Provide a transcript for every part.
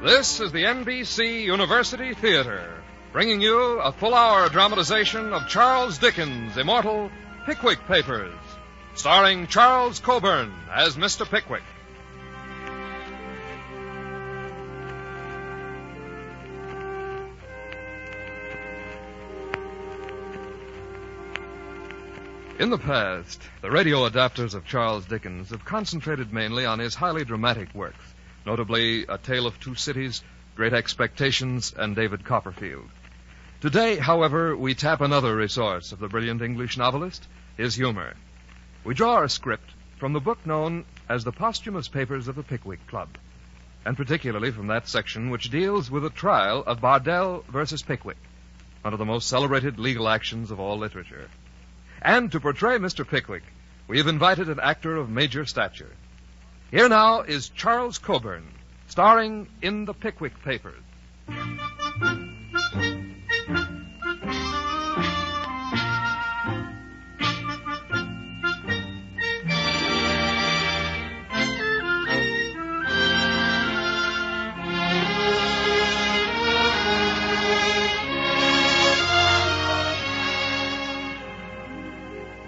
This is the NBC University Theater, bringing you a full-hour dramatization of Charles Dickens' immortal Pickwick Papers, starring Charles Coburn as Mr. Pickwick. In the past, the radio adapters of Charles Dickens have concentrated mainly on his highly dramatic works, notably A Tale of Two Cities, Great Expectations, and David Copperfield. Today, however, we tap another resource of the brilliant English novelist, his humor. We draw our script from the book known as The Posthumous Papers of the Pickwick Club, and particularly from that section which deals with the trial of Bardell versus Pickwick, one of the most celebrated legal actions of all literature. And to portray Mr. Pickwick, we have invited an actor of major stature. Here now is Charles Coburn, starring in the Pickwick Papers.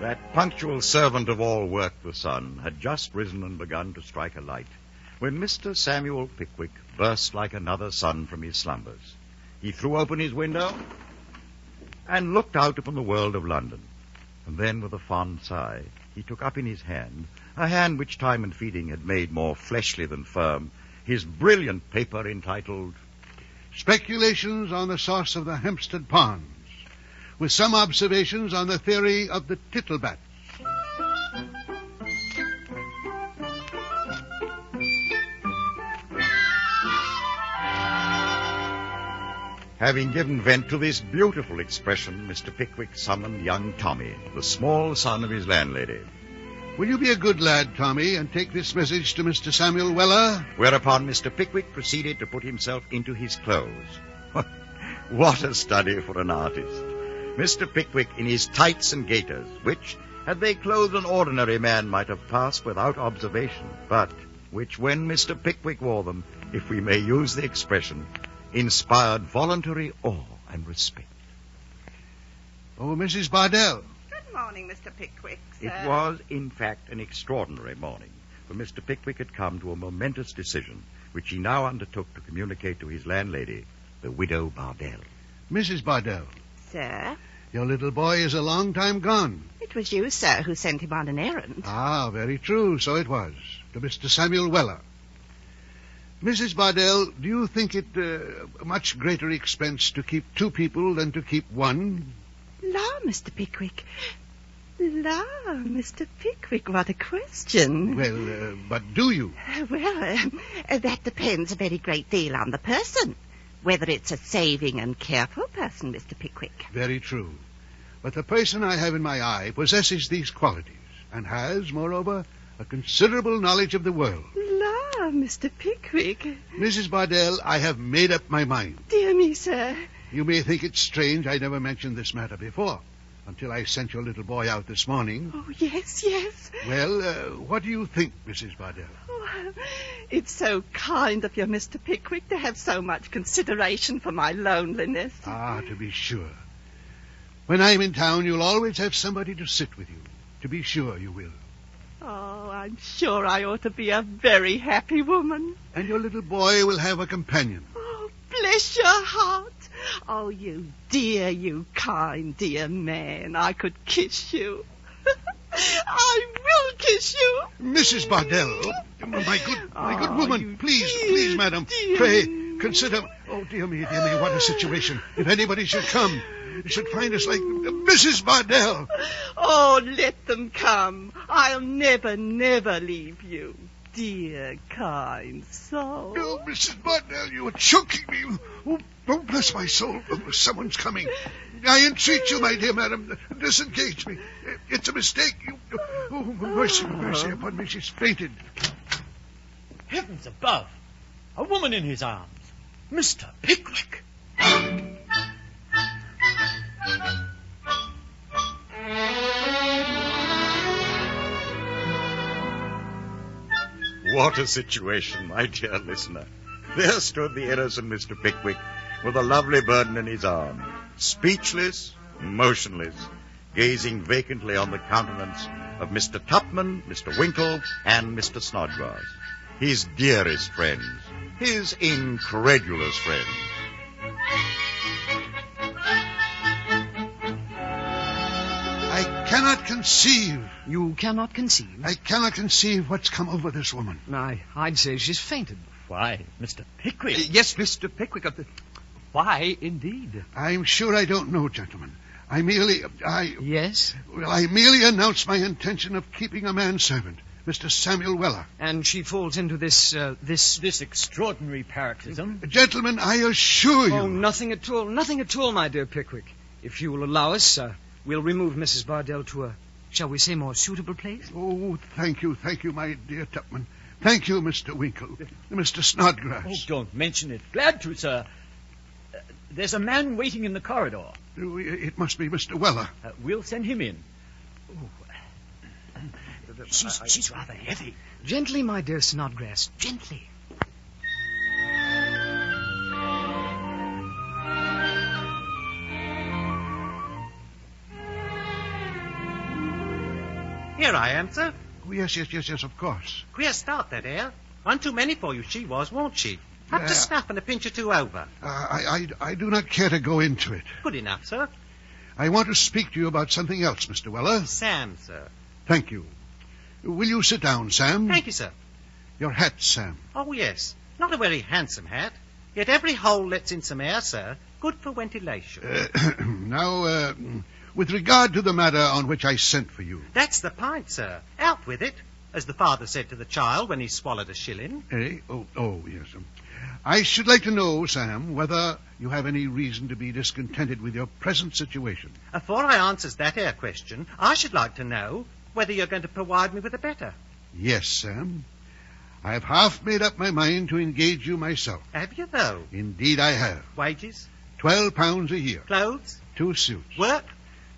That punctual servant of all work, the sun, had just risen and begun to strike a light when Mr. Samuel Pickwick burst like another sun from his slumbers. He threw open his window and looked out upon the world of London. And then, with a fond sigh, he took up in his hand, a hand which time and feeding had made more fleshly than firm, his brilliant paper entitled Speculations on the Source of the Hampstead Ponds, with some observations on the theory of the tittlebats. Having given vent to this beautiful expression, Mr. Pickwick summoned young Tommy, the small son of his landlady. Will you be a good lad, Tommy, and take this message to Mr. Samuel Weller? Whereupon Mr. Pickwick proceeded to put himself into his clothes. What a study for an artist. Mr. Pickwick in his tights and gaiters, which, had they clothed an ordinary man, might have passed without observation, but which, when Mr. Pickwick wore them, if we may use the expression, inspired voluntary awe and respect. Oh, Mrs. Bardell. Good morning, Mr. Pickwick, sir. It was, in fact, an extraordinary morning, for Mr. Pickwick had come to a momentous decision, which he now undertook to communicate to his landlady, the widow Bardell. Mrs. Bardell. Sir? Your little boy is a long time gone. It was you, sir, who sent him on an errand. Ah, very true, so it was. To Mr. Samuel Weller. Mrs. Bardell, do you think it a much greater expense to keep two people than to keep one? La, Mr. Pickwick. La, Mr. Pickwick, what a question. Well, but do you? Well, that depends a very great deal on the person. Whether it's a saving and careful person, Mr. Pickwick. Very true. But the person I have in my eye possesses these qualities, and has, moreover, a considerable knowledge of the world. La, Mr. Pickwick. Mrs. Bardell, I have made up my mind. Dear me, sir. You may think it strange I never mentioned this matter before, until I sent your little boy out this morning. Oh, yes, yes. Well, what do you think, Mrs. Bardell? Oh, it's so kind of you, Mr. Pickwick, to have so much consideration for my loneliness. Ah, to be sure. When I'm in town, you'll always have somebody to sit with you. To be sure you will. Oh, I'm sure I ought to be a very happy woman. And your little boy will have a companion. Oh, bless your heart. Oh, you dear, you kind, dear man. I could kiss you. I will kiss you. Mrs. Bardell. Oh, my good woman. Please, madam. Dear. Pray, consider. Oh, dear me, what a situation. If anybody should come, should find us like Mrs. Bardell. Oh, let them come. I'll never, never leave you. Dear, kind soul. No, Mrs. Bardell, you are choking me. Oh, bless my soul. Oh, someone's coming. I entreat you, my dear madam, disengage me. It's a mistake. Oh, mercy upon me. She's fainted. Heavens above! A woman in his arms. Mr. Pickwick! What a situation, my dear listener. There stood the innocent Mr. Pickwick with a lovely burden in his arm, speechless, motionless, gazing vacantly on the countenance of Mr. Tupman, Mr. Winkle, and Mr. Snodgrass, his dearest friends, his incredulous friends. I cannot conceive. You cannot conceive? I cannot conceive what's come over this woman. I'd say she's fainted. Why, Mr. Pickwick? Yes, Mr. Pickwick. Why, indeed? I'm sure I don't know, gentlemen. I merely announced my intention of keeping a manservant, Mr. Samuel Weller. And she falls into this extraordinary paroxysm. Gentlemen, I assure you... Oh, nothing at all, my dear Pickwick. If you will allow us, we'll remove Mrs. Bardell to a, shall we say, more suitable place? Oh, thank you, my dear Tupman. Thank you, Mr. Winkle. Mr. Snodgrass. Oh, don't mention it. Glad to, sir. There's a man waiting in the corridor. Oh, it must be Mr. Weller. We'll send him in. She's rather heavy. Gently, my dear Snodgrass, gently. Here I am, sir. Oh, yes, of course. Queer start, that air. One too many for you, she was, won't she? Up to snuff and a pinch or two over. I do not care to go into it. Good enough, sir. I want to speak to you about something else, Mr. Weller. Sam, sir. Thank you. Will you sit down, Sam? Thank you, sir. Your hat, Sam. Oh, yes. Not a very handsome hat. Yet every hole lets in some air, sir. Good for ventilation. Now, with regard to the matter on which I sent for you. That's the pint, sir. Out with it, as the father said to the child when he swallowed a shilling. Oh, yes. I should like to know, Sam, whether you have any reason to be discontented with your present situation. Afore I answers that air question, I should like to know whether you're going to provide me with a better. Yes, Sam. I have half made up my mind to engage you myself. Have you, though? Indeed I have. Wages? £12 a year. Clothes? 2 suits. Work?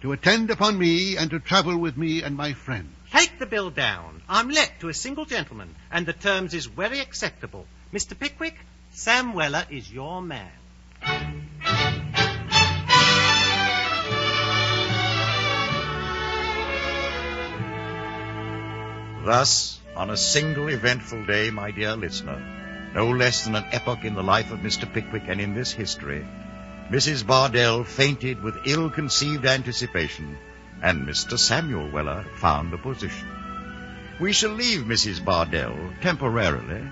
To attend upon me and to travel with me and my friends. Take the bill down. I'm let to a single gentleman, and the terms is very acceptable. Mr. Pickwick, Sam Weller is your man. Thus, on a single eventful day, my dear listener, no less than an epoch in the life of Mr. Pickwick and in this history, Mrs. Bardell fainted with ill-conceived anticipation, and Mr. Samuel Weller found a position. We shall leave Mrs. Bardell temporarily,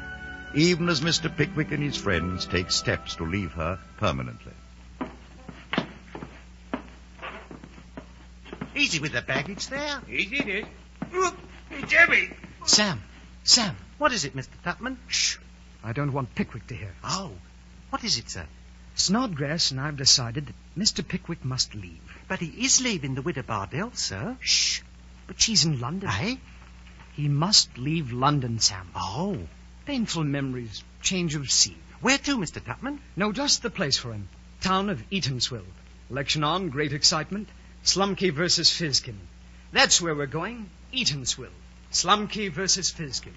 even as Mr. Pickwick and his friends take steps to leave her permanently. Easy with the baggage there. Easy it is. Look, it's heavy. Sam. What is it, Mr. Tupman? Shh. I don't want Pickwick to hear. Oh, what is it, sir? Snodgrass and I've decided that Mr. Pickwick must leave. But he is leaving the Widow Bardell, sir. Shh. But she's in London. Eh? He must leave London, Sam. Oh. Painful memories, change of scene. Where to, Mr. Tupman? No, just the place for him. Town of Eatanswill. Election on, great excitement. Slumkey versus Fizkin. That's where we're going. Eatanswill. Slumkey versus Fizkin.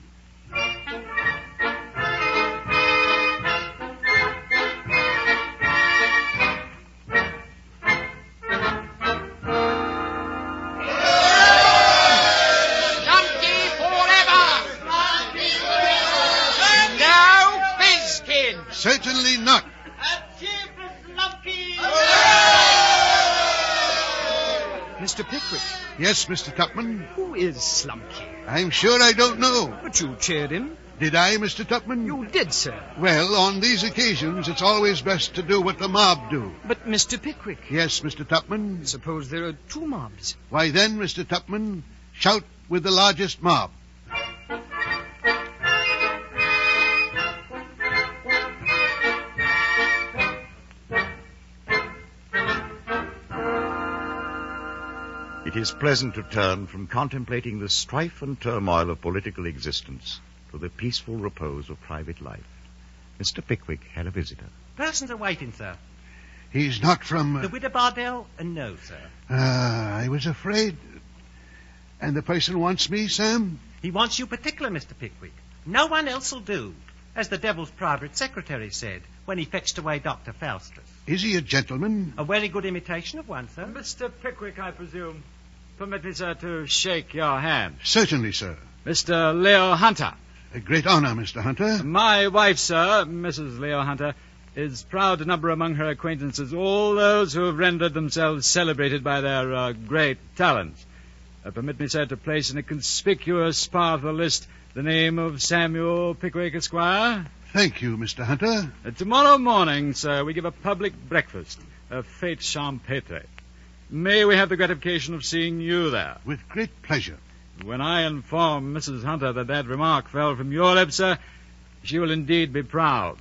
Certainly not. Mr. Pickwick. Yes, Mr. Tupman. Who is Slumkey? I'm sure I don't know. But you cheered him. Did I, Mr. Tupman? You did, sir. Well, on these occasions, it's always best to do what the mob do. But Mr. Pickwick. Yes, Mr. Tupman. Suppose there are 2 mobs. Why then, Mr. Tupman, shout with the largest mob. It is pleasant to turn from contemplating the strife and turmoil of political existence to the peaceful repose of private life. Mr. Pickwick had a visitor. Persons are waiting, sir. He's not from... The Widow Bardell? No, sir. I was afraid. And the person wants me, Sam? He wants you particular, Mr. Pickwick. No one else'll do. as the devil's private secretary said when he fetched away Dr. Faustus. Is he a gentleman? A very good imitation of one, sir. Mr. Pickwick, I presume. Permit me, sir, to shake your hand. Certainly, sir. Mr. Leo Hunter. A great honor, Mr. Hunter. My wife, sir, Mrs. Leo Hunter, is proud to number among her acquaintances all those who have rendered themselves celebrated by their great talents. Permit me, sir, to place in a conspicuous part of the list the name of Samuel Pickwick, Esquire. Thank you, Mr. Hunter. Tomorrow morning, sir, we give a public breakfast, a fete champetre. May we have the gratification of seeing you there? With great pleasure. When I inform Mrs. Hunter that remark fell from your lips, sir, she will indeed be proud.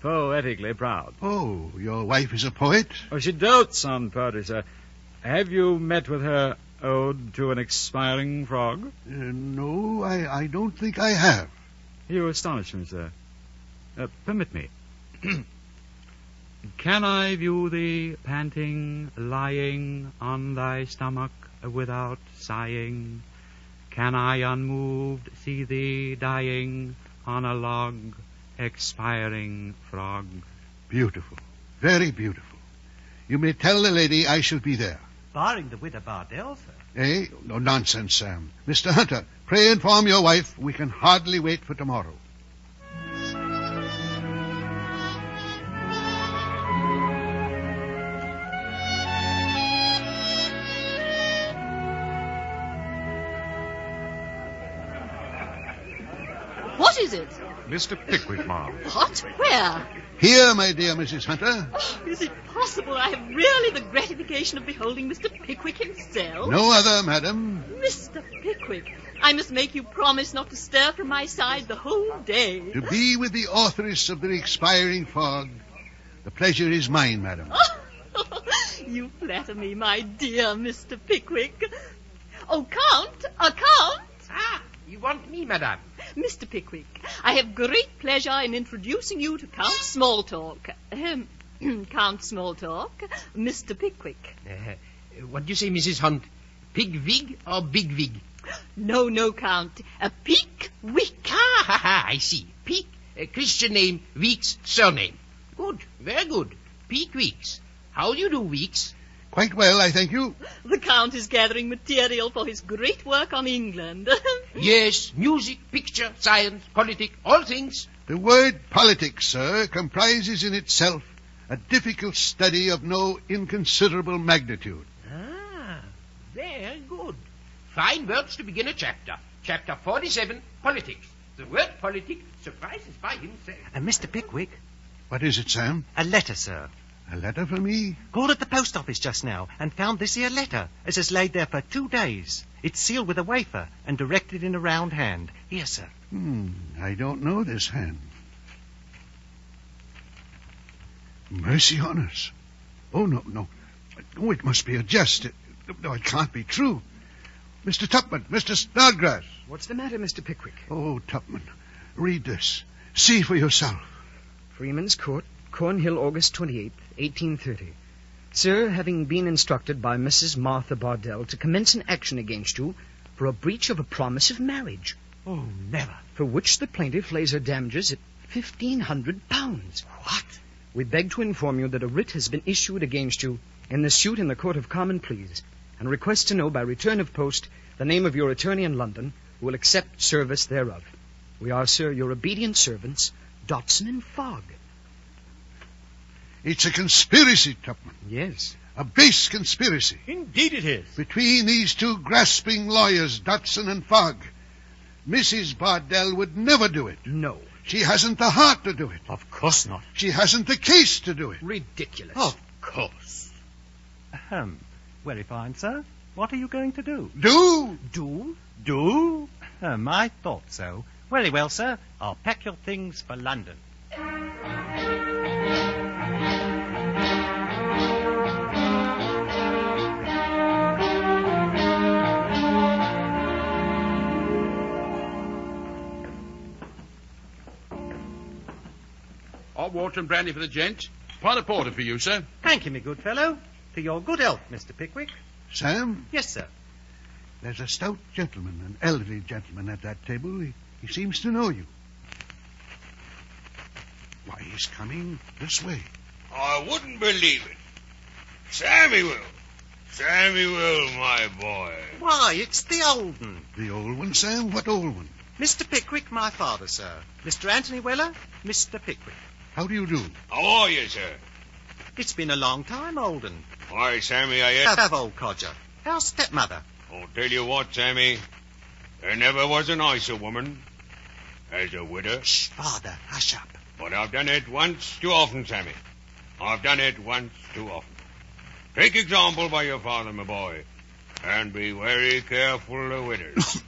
Poetically proud. Oh, your wife is a poet? Oh, she dotes on poetry, sir. Have you met with her ode to an expiring frog? No, I don't think I have. You astonish me, sir. Permit me. Can I view thee panting, lying on thy stomach without sighing? Can I unmoved see thee dying on a log, expiring frog? Beautiful. Very beautiful. You may tell the lady I shall be there. Barring the widow Bardell, sir. Eh? No nonsense, Sam. Mr. Hunter, pray inform your wife we can hardly wait for tomorrow. What is it? Mr. Pickwick, Ma'am. What? Where? Here, my dear Mrs. Hunter. Oh, is it possible I have really the gratification of beholding Mr. Pickwick himself? No other, madam. Mr. Pickwick, I must make you promise not to stir from my side the whole day. To be with the authoress of the expiring fog. The pleasure is mine, madam. You flatter me, my dear Mr. Pickwick. Oh, Count! Count! Ah, you want me, madame? Mr. Pickwick, I have great pleasure in introducing you to Count Smalltalk. Count Smalltalk, Mr. Pickwick. What do you say, Mrs. Hunt? Pig wig or big wig? No, Count. A Pickwick. Ha, I see. Pick, Christian name, Weeks, surname. Good, very good. Pick Weeks. How do you do, Weeks? Quite well, I thank you. The Count is gathering material for his great work on England. Yes, music, picture, science, politics, all things. The word politics, sir, comprises in itself a difficult study of no inconsiderable magnitude. Ah, very good. Fine words to begin a chapter. Chapter 47, politics. The word politic surprises by himself. Mr. Pickwick, What is it, Sam? a letter, sir. A letter for me? Called at the post office just now and found this here letter, as has laid there for 2 days. It's sealed with a wafer and directed in a round hand. Here, sir. I don't know this hand. Mercy on us. Oh, no. Oh, it must be a jest. No, it can't be true. Mr. Tupman, Mr. Snodgrass. What's the matter, Mr. Pickwick? Oh, Tupman, read this. See for yourself. Freeman's Court, Cornhill, August 28th, 1830. Sir, having been instructed by Mrs. Martha Bardell to commence an action against you for a breach of a promise of marriage. Oh, never. For which the plaintiff lays her damages at £1,500. What? We beg to inform you that a writ has been issued against you in the suit in the Court of Common Pleas, and request to know by return of post the name of your attorney in London, who will accept service thereof. We are, sir, your obedient servants, Dotson and Fogg. It's a conspiracy, Tupman. Yes. A base conspiracy. Indeed it is. Between these two grasping lawyers, Dotson and Fogg. Mrs. Bardell would never do it. No. She hasn't the heart to do it. Of course not. She hasn't the case to do it. Ridiculous. Of course. Very fine, sir. What are you going to do? Do? Do? I thought so. Very well, sir. I'll pack your things for London. Hot water and brandy for the gent. Pint of porter for you, sir. Thank you, me good fellow. To your good health, Mr. Pickwick. Sam, Yes, sir. there's a stout gentleman, an elderly gentleman at that table. He seems to know you. He's coming this way. I wouldn't believe it. Samuel, my boy. Why, it's the old un. The old one, Sam? What old one? Mr. Pickwick, my father, sir. Mr. Anthony Weller, Mr. Pickwick. How do you do? How are you, sir? It's been a long time, old un. Why, Sammy, I Have, old codger. How's stepmother? I'll tell you what, Sammy. There never was a nicer woman as a widow. Shh, father, hush up. But I've done it once too often, Sammy. I've done it once too often. Take example by your father, my boy, and be very careful of widows.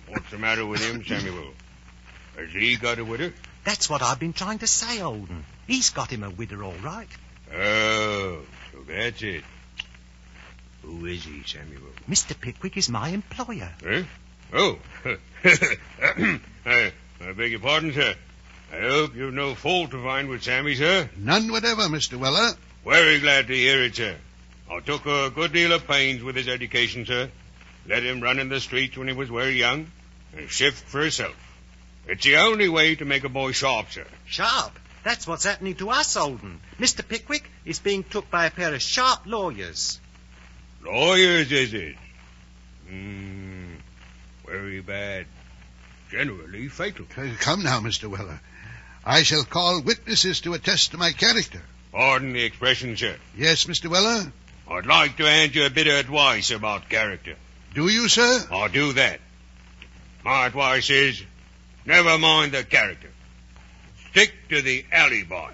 What's the matter with him, Samuel? Has he got a widow? That's what I've been trying to say, old un. He's got him a widow, all right. Oh, so that's it. Who is he, Samuel? Mr. Pickwick is my employer. Eh? Oh. I beg your pardon, sir. I hope you've no fault to find with Sammy, sir. None whatever, Mr. Weller. Very glad to hear it, sir. I took a good deal of pains with his education, sir. Let him run in the streets when he was very young and shift for himself. It's the only way to make a boy sharp, sir. Sharp? That's what's happening to us, old un. Mr. Pickwick is being took by a pair of sharp lawyers. Lawyers, is it? Very bad. Generally fatal. Come now, Mr. Weller. I shall call witnesses to attest to my character. Pardon the expression, sir. Yes, Mr. Weller? I'd like to hand you a bit of advice about character. Do you, sir? I'll do that. My advice is, never mind the character. Stick to the alibi.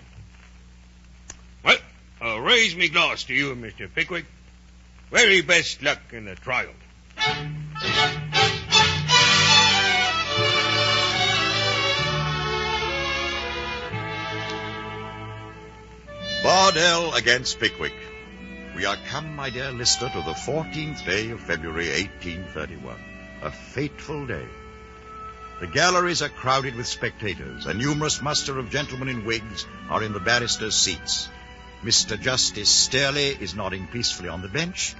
Well, I'll raise me glass to you, Mr. Pickwick. Very best luck in the trial. Bardell against Pickwick. We are come, my dear listener, to the 14th day of February 1831. A fateful day. The galleries are crowded with spectators. A numerous muster of gentlemen in wigs are in the barristers' seats. Mr. Justice Sterley is nodding peacefully on the bench,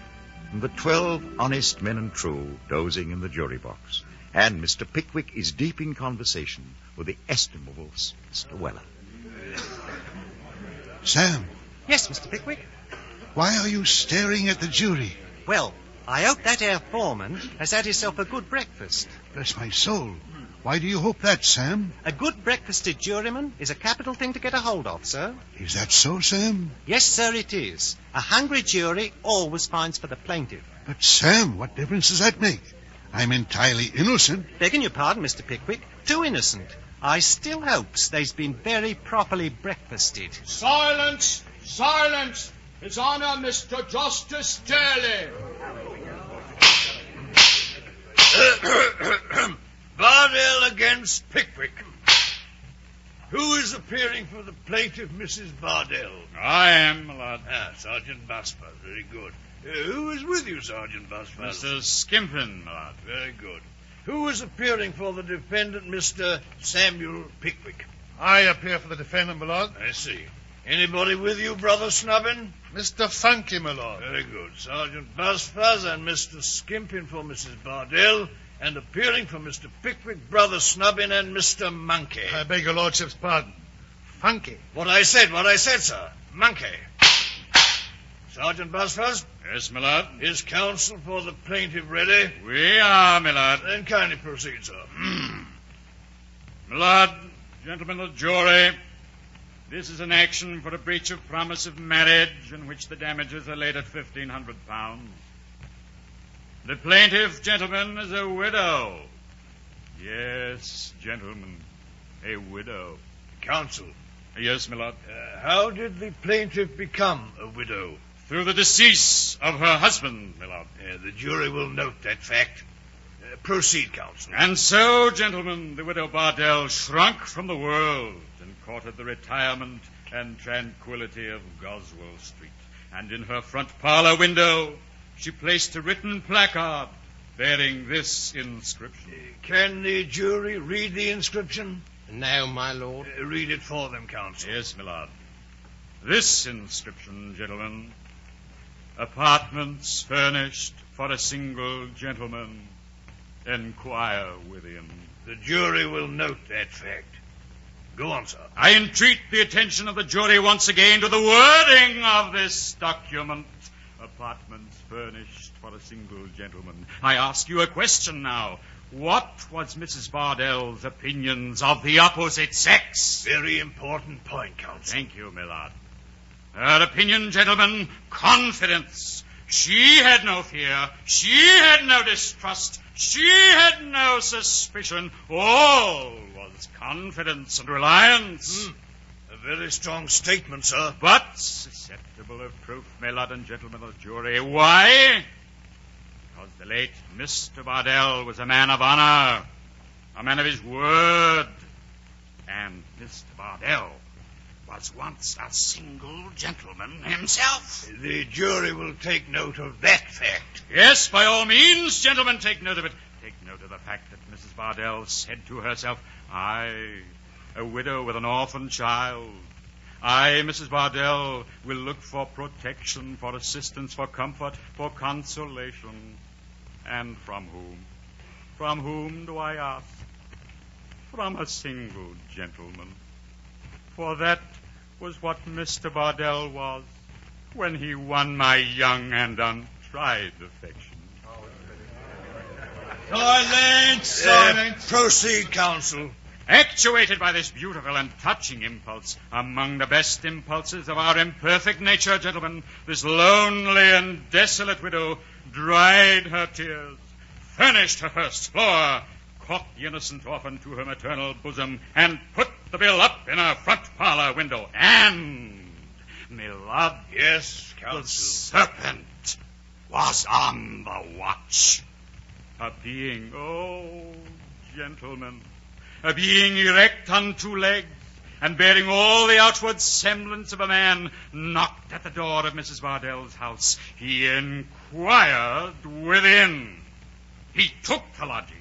and the 12 honest men and true dozing in the jury box. And Mr. Pickwick is deep in conversation with the estimable Mr. Weller. Sam, Yes, Mr. Pickwick? why are you staring at the jury? Well, I hope that Herr Foreman has had himself a good breakfast. Bless my soul. Why do you hope that, Sam? A good breakfasted juryman is a capital thing to get a hold of, sir. Is that so, Sam? Yes, sir, it is. A hungry jury always finds for the plaintiff. But, Sam, what difference does that make? I'm entirely innocent. Begging your pardon, Mr. Pickwick, too innocent. I still hopes they's been very properly breakfasted. Silence! Silence! His Honor, Mr. Justice Sterley. Bardell against Pickwick. Who is appearing for the plaintiff, Mrs. Bardell? I am, my lord. Sergeant Busford. Very good. Who is with you, Sergeant Busford? Mr. Skimpin, my lord. Very good. Who is appearing for the defendant, Mr. Samuel Pickwick? I appear for the defendant, my lord. I see. Anybody with you, Brother Snubbin? Mr. Funky, my lord. Very good. Sergeant Busfuzz and Mr. Skimpin for Mrs. Bardell, and appearing for Mr. Pickwick, Brother Snubbin and Mr. Monkey. I beg your lordship's pardon. Funky. What I said, sir. Monkey. Sergeant Busfuzz, Yes, my lord. is counsel for the plaintiff ready? We are, my lord. Then kindly proceed, sir. My lord, gentlemen of the jury, this is an action for a breach of promise of marriage in which the damages are laid at £1,500. The plaintiff, gentlemen, is a widow. Yes, gentlemen, a widow. Counsel, Yes, my lord. how did the plaintiff become a widow? Through the decease of her husband, my lord. The jury will note that fact. Proceed, counsel. And so, gentlemen, the widow Bardell shrunk from the world and courted the retirement and tranquility of Goswell Street. And in her front parlor window, she placed a written placard bearing this inscription. Can the jury read the inscription? No, my lord. Read it for them, counsel. Yes, my lord. This inscription, gentlemen. Apartments furnished for a single gentleman. Enquire within. The jury will note that fact. Go on, sir. I entreat the attention of the jury once again to the wording of this document. Apartments furnished for a single gentleman. I ask you a question now. What was Mrs. Bardell's opinions of the opposite sex? Very important point, counsel. Thank you, my lord. Her opinion, gentlemen, confidence. She had no fear. She had no distrust. She had no suspicion. All was confidence and reliance. A very strong statement, sir. But susceptible of proof, my lord and gentlemen of the jury. Why? Because the late Mr. Bardell was a man of honor, a man of his word. And Mr. Bardell was once a single gentleman himself. The jury will take note of that fact. Yes, by all means, gentlemen, take note of it. Take note of the fact that Mrs. Bardell said to herself, I, a widow with an orphan child, I, Mrs. Bardell, will look for protection, for assistance, for comfort, for consolation. And from whom? From whom do I ask? From a single gentleman. For that was what Mr. Bardell was when he won my young and untried affection. Silence! Proceed, counsel. Actuated by this beautiful and touching impulse, among the best impulses of our imperfect nature, gentlemen, this lonely and desolate widow dried her tears, furnished her first floor, caught the innocent orphan to her maternal bosom, and put the bill up in her front parlor window. And, my lord, Yes, the counsel. serpent was on the watch. A being, oh, gentlemen, a being erect on two legs, and bearing all the outward semblance of a man, knocked at the door of Mrs. Bardell's house. He inquired within. He took the lodgings.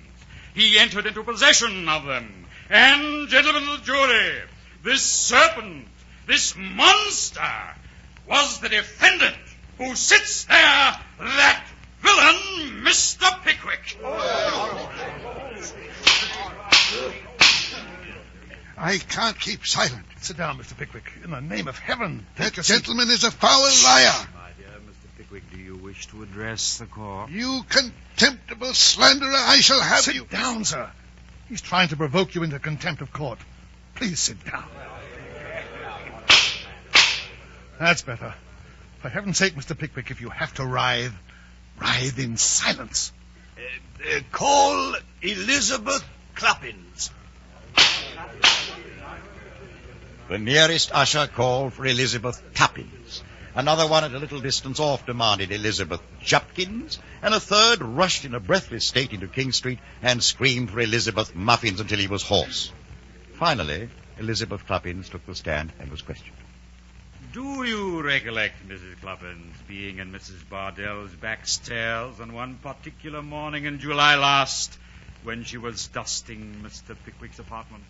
He entered into possession of them. And, gentlemen of the jury, this serpent, this monster, was the defendant who sits there, that villain, Mr. Pickwick. I can't keep silent. Sit down, Mr. Pickwick. In the name of heaven. That gentleman is a foul liar. My dear Mr. Pickwick, do you wish to address the court? You contemptible slanderer, I shall have you. Sit down, sir. He's trying to provoke you into contempt of court. Please sit down. That's better. For heaven's sake, Mr. Pickwick, if you have to writhe, writhe in silence. Call Elizabeth Clappins. The nearest usher called for Elizabeth Tuppins. Another one at a little distance off demanded Elizabeth Jupkins, and a third rushed in a breathless state into King Street and screamed for Elizabeth Muffins until he was hoarse. Finally, Elizabeth Clappins took the stand and was questioned. Do you recollect, Mrs. Clappins, being in Mrs. Bardell's back stairs on one particular morning in July last, when she was dusting Mr. Pickwick's apartment?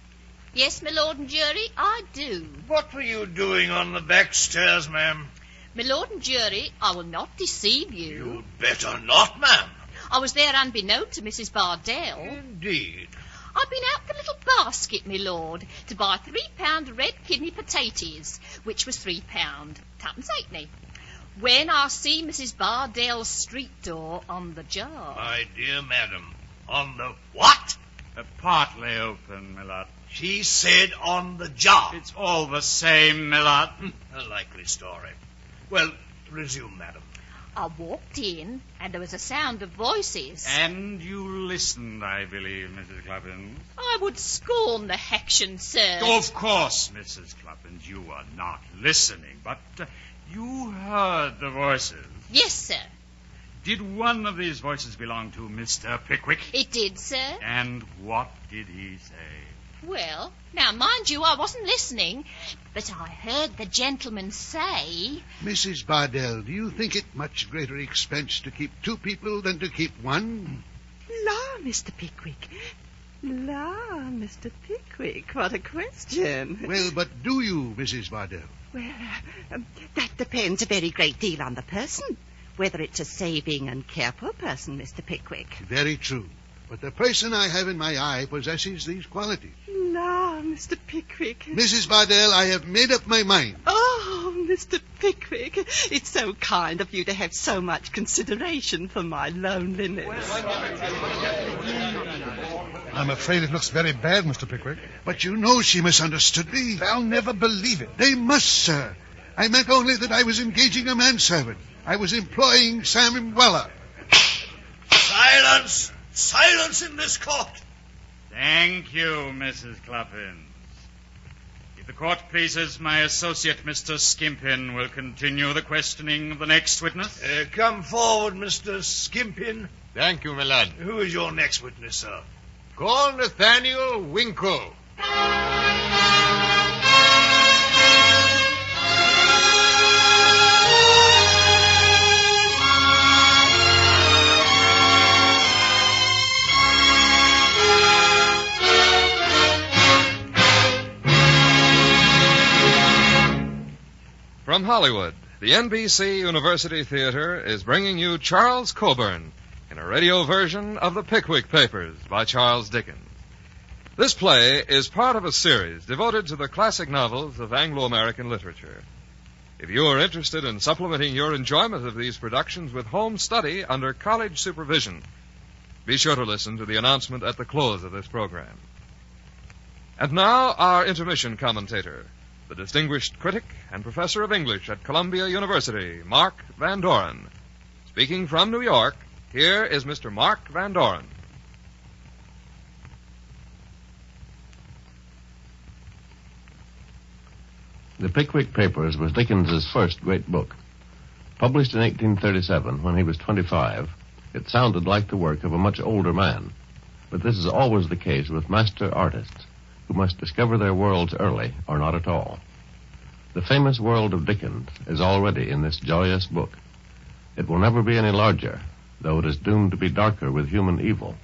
Yes, my lord and jury, I do. What were you doing on the back stairs, ma'am? My lord and jury, I will not deceive you. You'd better not, ma'am. I was there unbeknown to Mrs. Bardell. Indeed. I'd been out with a little basket, my lord, to buy £3 red kidney potatoes, which was £3, twopence halfpenny. When I see Mrs. Bardell's street door on the jar. My dear madam, on the what? Partly open, my lord. She said on the jar. It's all the same, my lord. A likely story. Well, resume, madam. I walked in, and there was a sound of voices. And you listened, I believe, Mrs. Clappins. I would scorn the action, sir. Of course, Mrs. Clappins, you were not listening, but you heard the voices. Yes, sir. Did one of these voices belong to Mr. Pickwick? It did, sir. And what did he say? Well, now, mind you, I wasn't listening, but I heard the gentleman say... Mrs. Bardell, do you think it much greater expense to keep two people than to keep one? La, Mr. Pickwick. La, Mr. Pickwick, what a question. Well, but do you, Mrs. Bardell? Well, that depends a very great deal on the person. Whether it's a saving and careful person, Mr. Pickwick. Very true. But the person I have in my eye possesses these qualities. La, Ah, Mr. Pickwick. Mrs. Bardell, I have made up my mind. Oh, Mr. Pickwick, it's so kind of you to have so much consideration for my loneliness. I'm afraid it looks very bad, Mr. Pickwick. But you know she misunderstood me. They'll never believe it. They must, sir. I meant only that I was engaging a manservant. I was employing Sam Weller. Silence! Silence in this court! Thank you, Mrs. Cluffins. If the court pleases, my associate, Mr. Skimpin, will continue the questioning of the next witness. Come forward, Mr. Skimpin. Thank you, my lad. Who is your next witness, sir? Call Nathaniel Winkle. From Hollywood, the NBC University Theater is bringing you Charles Coburn in a radio version of the Pickwick Papers by Charles Dickens. This play is part of a series devoted to the classic novels of Anglo-American literature. If you are interested in supplementing your enjoyment of these productions with home study under college supervision, be sure to listen to the announcement at the close of this program. And now, our intermission commentator, the distinguished critic and professor of English at Columbia University, Mark Van Doren. Speaking from New York, here is Mr. Mark Van Doren. The Pickwick Papers was Dickens's first great book. Published in 1837, when he was 25, it sounded like the work of a much older man. But this is always the case with master artists, who must discover their worlds early or not at all. The famous world of Dickens is already in this joyous book. It will never be any larger, though it is doomed to be darker with human evil.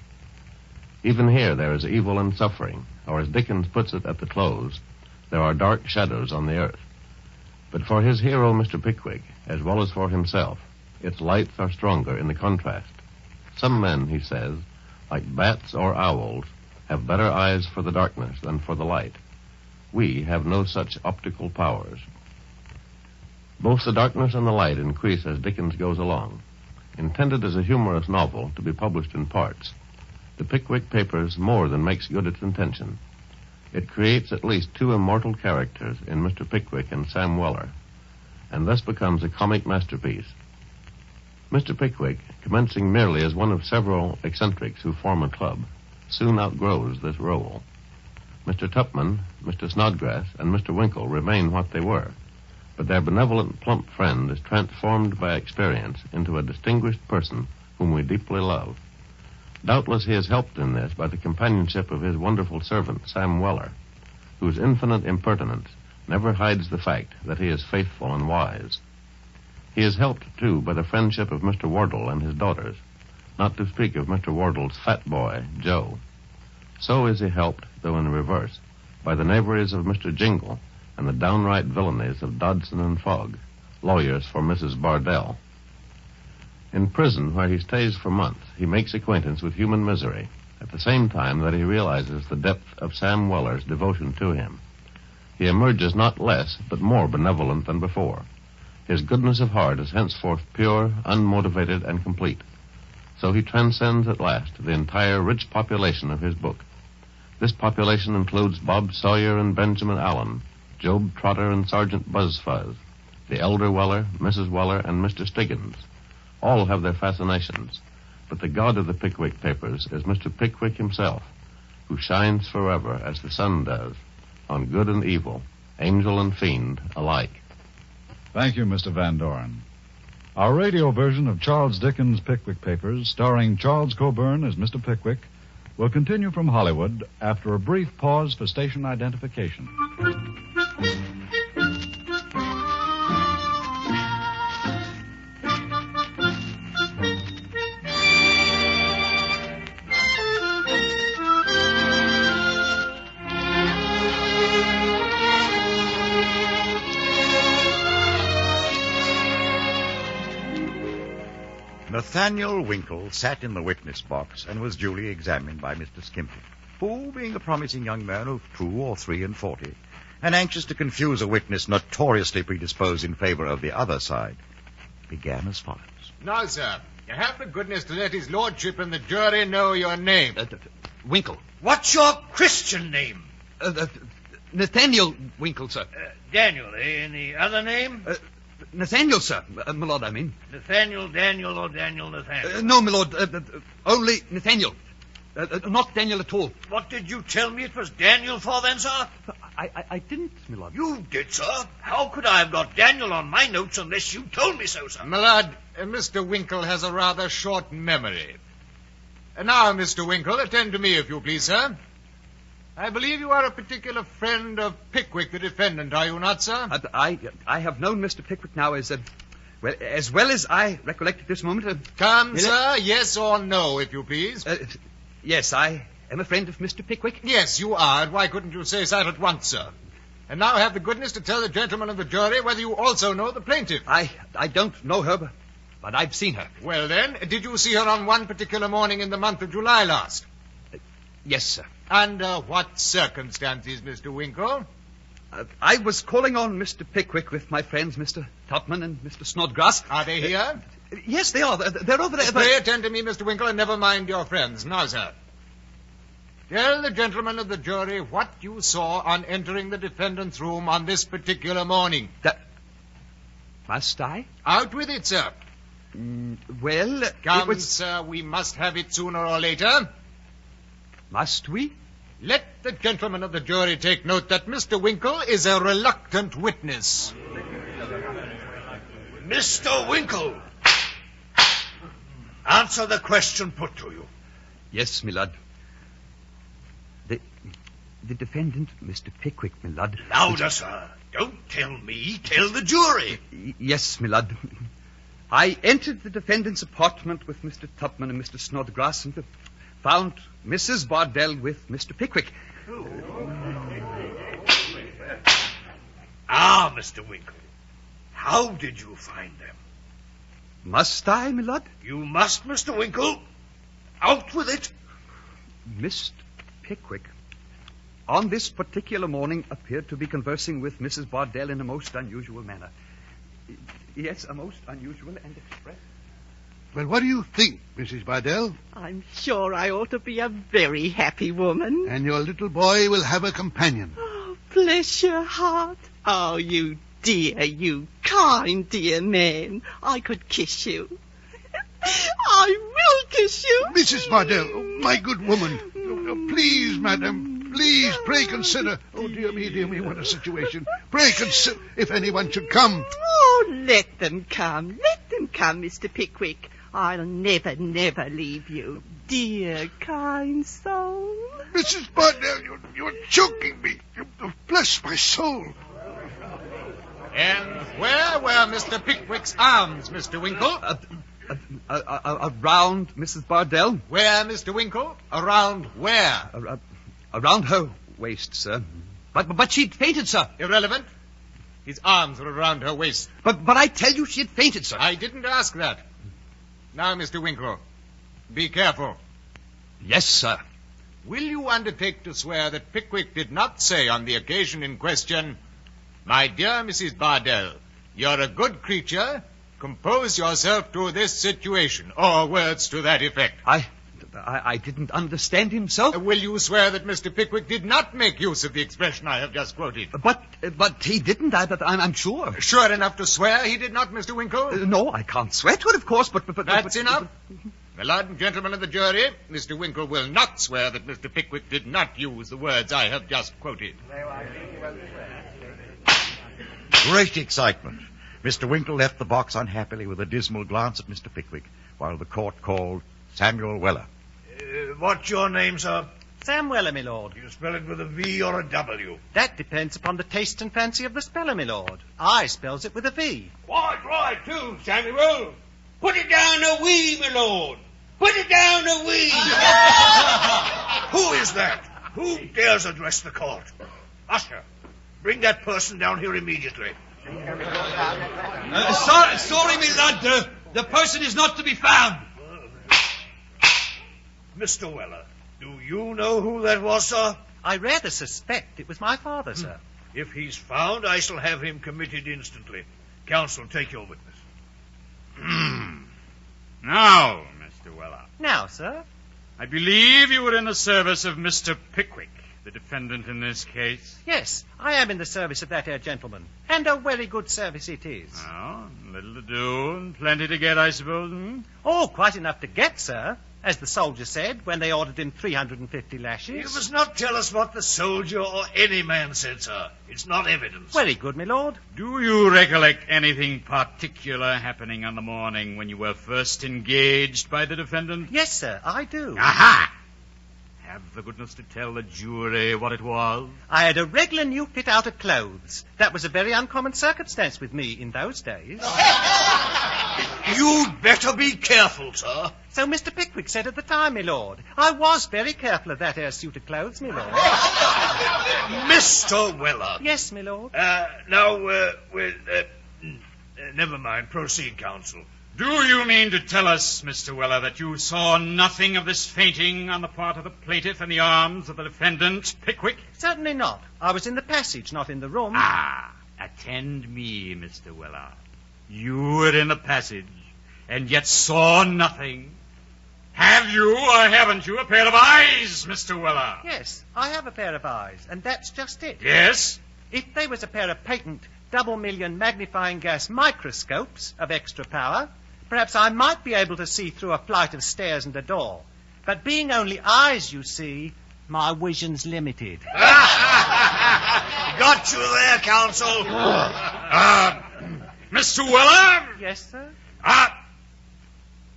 Even here there is evil and suffering, or as Dickens puts it at the close, there are dark shadows on the earth. But for his hero, Mr. Pickwick, as well as for himself, its lights are stronger in the contrast. Some men, he says, like bats or owls, have better eyes for the darkness than for the light. We have no such optical powers. Both the darkness and the light increase as Dickens goes along. Intended as a humorous novel to be published in parts, the Pickwick Papers more than makes good its intention. It creates at least two immortal characters in Mr. Pickwick and Sam Weller, and thus becomes a comic masterpiece. Mr. Pickwick, commencing merely as one of several eccentrics who form a club, soon outgrows this role. Mr. Tupman, Mr. Snodgrass, and Mr. Winkle remain what they were, but their benevolent, plump friend is transformed by experience into a distinguished person whom we deeply love. Doubtless he is helped in this by the companionship of his wonderful servant, Sam Weller, whose infinite impertinence never hides the fact that he is faithful and wise. He is helped, too, by the friendship of Mr. Wardle and his daughters, not to speak of Mr. Wardle's fat boy, Joe. So is he helped, though in reverse, by the knaveries of Mr. Jingle and the downright villainies of Dodson and Fogg, lawyers for Mrs. Bardell. In prison, where he stays for months, he makes acquaintance with human misery, at the same time that he realizes the depth of Sam Weller's devotion to him. He emerges not less, but more benevolent than before. His goodness of heart is henceforth pure, unmotivated, and complete. So he transcends at last the entire rich population of his book. This population includes Bob Sawyer and Benjamin Allen, Job Trotter and Sergeant Buzzfuzz, the elder Weller, Mrs. Weller, and Mr. Stiggins. All have their fascinations, but the god of the Pickwick Papers is Mr. Pickwick himself, who shines forever as the sun does, on good and evil, angel and fiend alike. Thank you, Mr. Van Doren. Our radio version of Charles Dickens' Pickwick Papers, starring Charles Coburn as Mr. Pickwick, will continue from Hollywood after a brief pause for station identification. Nathaniel Winkle sat in the witness box and was duly examined by Mr. Skimpin. who, being a promising young man of 2 or 3 and 40, and anxious to confuse a witness notoriously predisposed in favor of the other side, began as follows. Now, sir, you have the goodness to let his lordship and the jury know your name. Winkle. What's your Christian name? Nathaniel Winkle, sir. Daniel, eh? Any other name? Nathaniel, sir. My lord, I mean. Nathaniel, Daniel, or Daniel Nathaniel? No, my lord. Only Nathaniel. Not Daniel at all. What did you tell me it was Daniel for then, sir? I didn't, my lord. You did, sir. How could I have got Daniel on my notes unless you told me so, sir? My lord, Mr. Winkle has a rather short memory. Now, Mr. Winkle, attend to me, if you please, sir. I believe you are a particular friend of Pickwick, the defendant, are you not, sir? I have known Mr. Pickwick now as well as I recollect at this moment. Come, sir, yes or no, if you please. Yes, I am a friend of Mr. Pickwick. Yes, you are, and why couldn't you say so at once, sir? And now have the goodness to tell the gentlemen of the jury whether you also know the plaintiff. I don't know her, but I've seen her. Well, then, did you see her on one particular morning in the month of July last? Yes, sir. Under what circumstances, Mr. Winkle? I was calling on Mr. Pickwick with my friends, Mr. Topman and Mr. Snodgrass. Are they here? Yes, they are. They're over there. Pray attend to me, Mr. Winkle, and never mind your friends. Now, sir. Tell the gentlemen of the jury what you saw on entering the defendant's room on this particular morning. Must I? Out with it, sir. Well, Come, sir, we must have it sooner or later. Must we? Let the gentlemen of the jury take note that Mr. Winkle is a reluctant witness. Mr. Winkle, answer the question put to you. Yes, my lord. The defendant, Mr. Pickwick, my lord. Louder, sir. Don't tell me. Tell the jury. Yes, my lord. I entered the defendant's apartment with Mr. Tupman and Mr. Snodgrass and found Mrs. Bardell with Mr. Pickwick. Ah, Mr. Winkle. How did you find them? Must I, my lord? You must, Mr. Winkle. Out with it. Mr. Pickwick, on this particular morning, appeared to be conversing with Mrs. Bardell in a most unusual manner. Yes, a most unusual and express. Well, what do you think, Mrs. Bardell? I'm sure I ought to be a very happy woman. And your little boy will have a companion. Oh, bless your heart. Oh, you dear, you kind dear man. I could kiss you. I will kiss you. Mrs. Bardell, my good woman. Please, madam, please, pray consider. Oh, dear me, what a situation. Pray consider if anyone should come. Oh, let them come. Let them come, Mr. Pickwick. I'll never, never leave you. Dear, kind soul. Mrs. Bardell, you're choking me. Bless my soul. And where were Mr. Pickwick's arms, Mr. Winkle? Around Mrs. Bardell. Where, Mr. Winkle? Around where? Around her waist, sir. But she'd fainted, sir. Irrelevant. His arms were around her waist. But I tell you she had fainted, sir. I didn't ask that. Now, Mr. Winkle, be careful. Yes, sir. Will you undertake to swear that Pickwick did not say on the occasion in question, "My dear Mrs. Bardell, you're a good creature. Compose yourself to this situation," or words to that effect? I didn't understand him, sir. Will you swear that Mr. Pickwick did not make use of the expression I have just quoted? But he didn't, I'm sure. Sure enough to swear he did not, Mr. Winkle? No, I can't swear to it, of course, but... That's enough. My lord and gentlemen of the jury, Mr. Winkle will not swear that Mr. Pickwick did not use the words I have just quoted. Great excitement. Mr. Winkle left the box unhappily with a dismal glance at Mr. Pickwick, while the court called Samuel Weller. What's your name, sir? Sam Weller, my lord. Do you spell it with a V or a W? That depends upon the taste and fancy of the speller, my lord. I spells it with a V. Quite right, too, Samuel. Put it down a wee, my lord. Put it down a wee. Who is that? Who dares address the court? Usher, bring that person down here immediately. Sorry, my lad. The person is not to be found. Mr. Weller, Do you know who that was, sir? I rather suspect it was my father, sir. If he's found, I shall have him committed instantly. Counsel, take your witness. Now, Mr. Weller, Now, sir. I believe you were in the service of Mr. Pickwick, the defendant in this case. Yes, I am in the service of that here gentleman. And a very good service it is. Oh, little to do and plenty to get, I suppose, hmm? Oh, quite enough to get, sir. As the soldier said when they ordered him 350 lashes. You must not tell us what the soldier or any man said, sir. It's not evidence. Very good, my lord. Do you recollect anything particular happening on the morning when you were first engaged by the defendant? Yes, sir, I do. Aha! Have the goodness to tell the jury what it was. I had a regular new fit out of clothes. That was a very uncommon circumstance with me in those days. You'd better be careful, sir. So Mr. Pickwick said at the time, my lord. I was very careful of that here suit of clothes, my lord. Mr. Weller. Yes, my lord. Never mind. Proceed, counsel. Do you mean to tell us, Mr. Weller, that you saw nothing of this fainting on the part of the plaintiff in the arms of the defendant, Pickwick? Certainly not. I was in the passage, not in the room. Ah, attend me, Mr. Weller. You were in the passage, and yet saw nothing. Have you or haven't you a pair of eyes, Mr. Weller? Yes, I have a pair of eyes, and that's just it. Yes? If they was a pair of patent double-million magnifying gas microscopes of extra power, perhaps I might be able to see through a flight of stairs and a door. But being only eyes, you see, my vision's limited. Got you there, counsel. Mr. Weller? Yes, sir?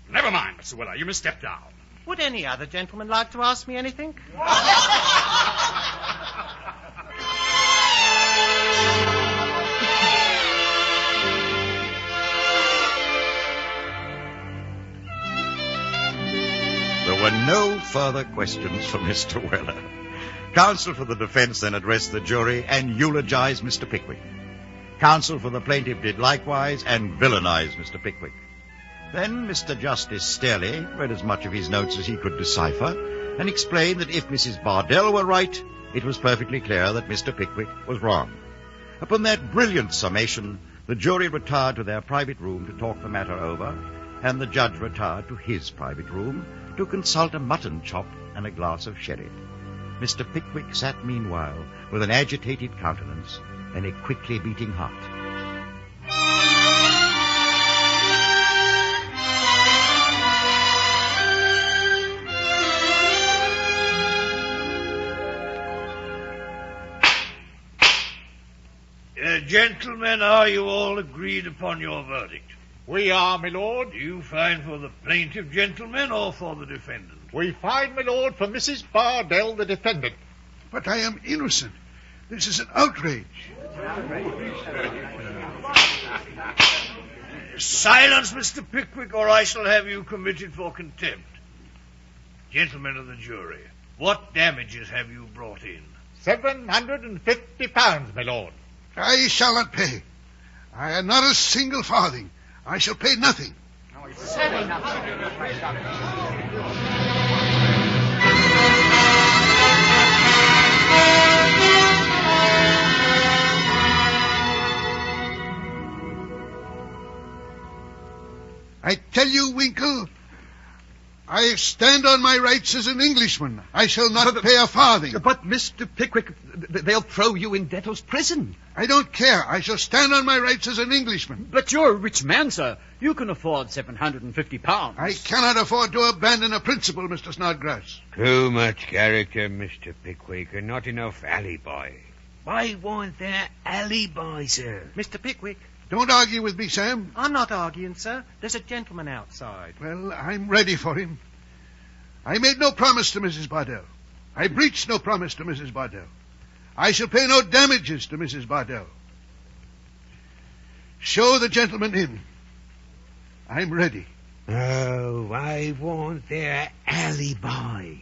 Never mind, Mr. Weller. You must step down. Would any other gentleman like to ask me anything? There were no further questions for Mr. Weller. Counsel for the defense then addressed the jury and eulogized Mr. Pickwick. Counsel for the plaintiff did likewise and villainized Mr. Pickwick. Then Mr. Justice Sterley read as much of his notes as he could decipher and explained that if Mrs. Bardell were right, it was perfectly clear that Mr. Pickwick was wrong. Upon that brilliant summation, the jury retired to their private room to talk the matter over, and the judge retired to his private room to consult a mutton chop and a glass of sherry. Mr. Pickwick sat meanwhile with an agitated countenance and a quickly beating heart. Gentlemen, are you all agreed upon your verdict? We are, my lord. Do you find for the plaintiff, gentlemen, or for the defendant? We find, my lord, for Mrs. Bardell, the defendant. But I am innocent. This is an outrage. Silence, Mr. Pickwick, or I shall have you committed for contempt. Gentlemen of the jury, what damages have you brought in? £750, my lord. I shall not pay. I have not a single farthing. I shall pay nothing. I tell you, Winkle, I stand on my rights as an Englishman. I shall not pay a farthing. But, Mr. Pickwick, they'll throw you in debtor's prison. I don't care. I shall stand on my rights as an Englishman. But you're a rich man, sir. You can afford £750. I cannot afford to abandon a principle, Mr. Snodgrass. Too much character, Mr. Pickwick, and not enough alibi. Why won't there alibi, sir? Mr. Pickwick. Don't argue with me, Sam. I'm not arguing, sir. There's a gentleman outside. Well, I'm ready for him. I made no promise to Mrs. Bardell. I breached no promise to Mrs. Bardell. I shall pay no damages to Mrs. Bardell. Show the gentleman in. I'm ready. Oh, why won't there alibi?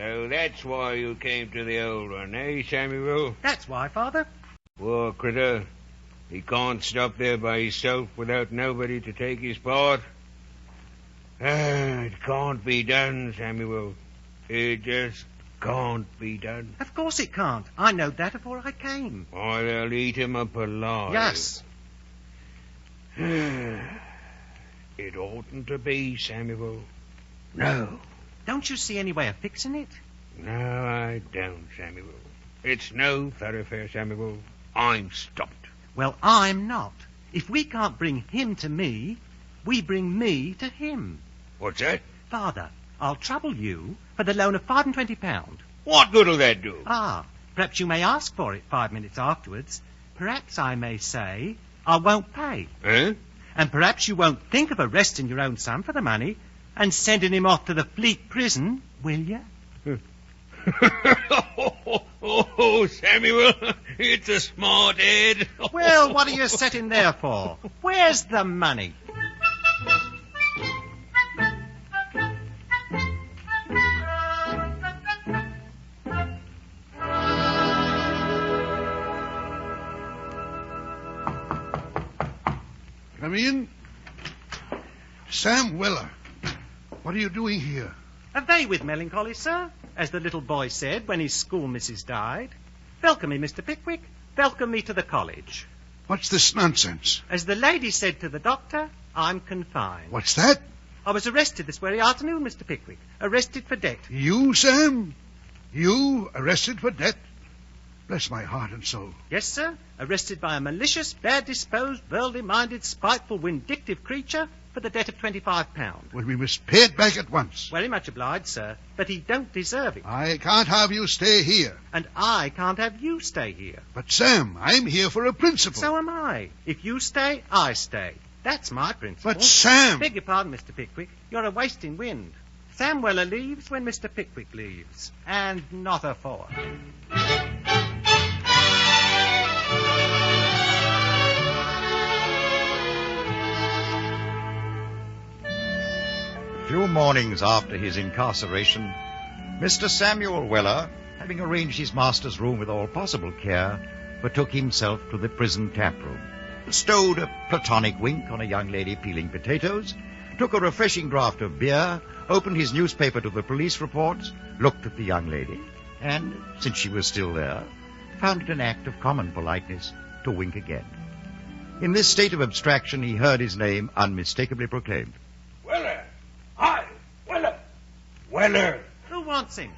So that's why you came to the old one, eh, Samuel? That's why, Father. Poor critter. He can't stop there by himself without nobody to take his part. It can't be done, Samuel. It just can't be done. Of course it can't. I knowed that before I came. Why, they'll eat him up alive. Yes. It oughtn't to be, Samuel. No. Don't you see any way of fixing it? No, I don't, Samuel. It's no thoroughfare, Samuel. I'm stopped. Well, I'm not. If we can't bring him to me, we bring me to him. What's that? Father, I'll trouble you for the loan of £5.20. What good'll that do? Perhaps you may ask for it 5 minutes afterwards. Perhaps I may say, I won't pay. Eh? And perhaps you won't think of arresting your own son for the money and sending him off to the Fleet prison, will you? Oh, Samuel, it's a smart head. Well, what are you sitting there for? Where's the money? Come in. Sam Weller, what are you doing here? A day with melancholy, sir, as the little boy said when his school missus died. Welcome me, Mr. Pickwick. Welcome me to the college. What's this nonsense? As the lady said to the doctor, I'm confined. What's that? I was arrested this very afternoon, Mr. Pickwick. Arrested for debt. You, Sam? You arrested for debt? Bless my heart and soul. Yes, sir. Arrested by a malicious, bad-disposed, worldly-minded, spiteful, vindictive creature for the debt of £25. Well, we must pay it back at once. Very much obliged, sir, but he don't deserve it. I can't have you stay here. And I can't have you stay here. But, Sam, I'm here for a principle. So am I. If you stay, I stay. That's my principle. But, Sam... Beg your pardon, Mr. Pickwick. You're a wasting wind. Sam Weller leaves when Mr. Pickwick leaves. And not afore. A few mornings after his incarceration, Mr. Samuel Weller, having arranged his master's room with all possible care, betook himself to the prison taproom, bestowed a platonic wink on a young lady peeling potatoes, took a refreshing draught of beer, opened his newspaper to the police reports, looked at the young lady, and, since she was still there, found it an act of common politeness to wink again. In this state of abstraction, he heard his name unmistakably proclaimed. Weller! Hi! Weller! Weller! Who wants him?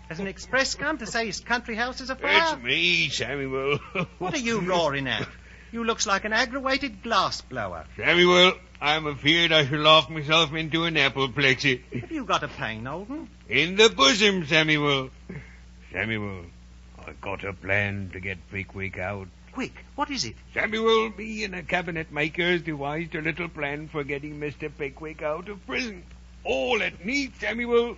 Has an express come to say his country house is afire? It's me, Samuel. What are you roaring at? You looks like an aggravated glass blower. Samuel, I'm afeard I shall laugh myself into an apoplexy. Have you got a pain, Olden? In the bosom, Samuel. Samuel, I got a plan to get Pickwick out. Quick, what is it? Samuel, me and a cabinet maker's devised a little plan for getting Mr. Pickwick out of prison. All it needs, Samuel,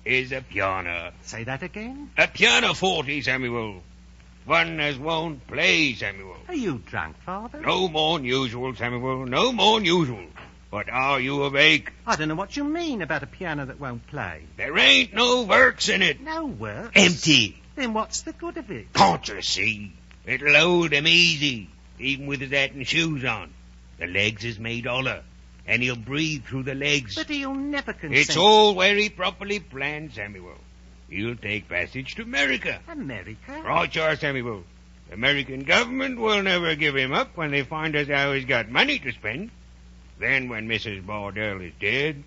is a piano. Say that again? A pianoforte, Samuel. One as won't play, Samuel. Are you drunk, Father? No more than usual, Samuel. No more than usual. But are you awake? I don't know what you mean about a piano that won't play. There ain't no works in it. No works? Empty. Then what's the good of it? Can't you see? It'll load him easy, even with his hat and shoes on. The legs is made holler, and he'll breathe through the legs. But he'll never consent. It's all very properly planned, Samuel. He'll take passage to America. America? Right, sure, Samuel. The American government will never give him up when they find out how he's got money to spend. Then when Mrs. Bardell is dead,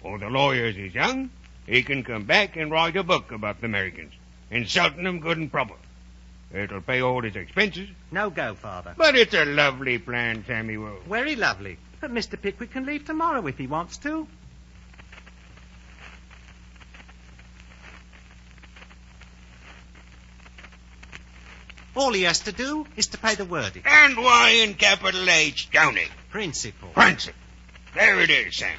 or the lawyers is young, he can come back and write a book about the Americans, insulting them good and proper. It'll pay all his expenses. No go, Father. But it's a lovely plan, Samuel. Very lovely. But Mr. Pickwick can leave tomorrow if he wants to. All he has to do is to pay the verdict. And why in capital H, don't he? Principle. Principle. There it is, Sam.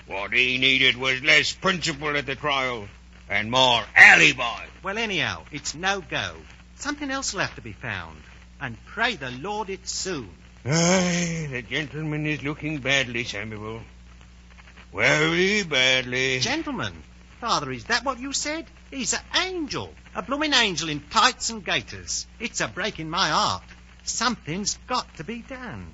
What he needed was less principle at the trial and more alibi. Well, anyhow, it's no go. Something else will have to be found. And pray the Lord it's soon. Aye, the gentleman is looking badly, Samuel. Very badly. Gentleman? Father, is that what you said? He's an angel. A blooming angel in tights and gaiters. It's a breaking my heart. Something's got to be done.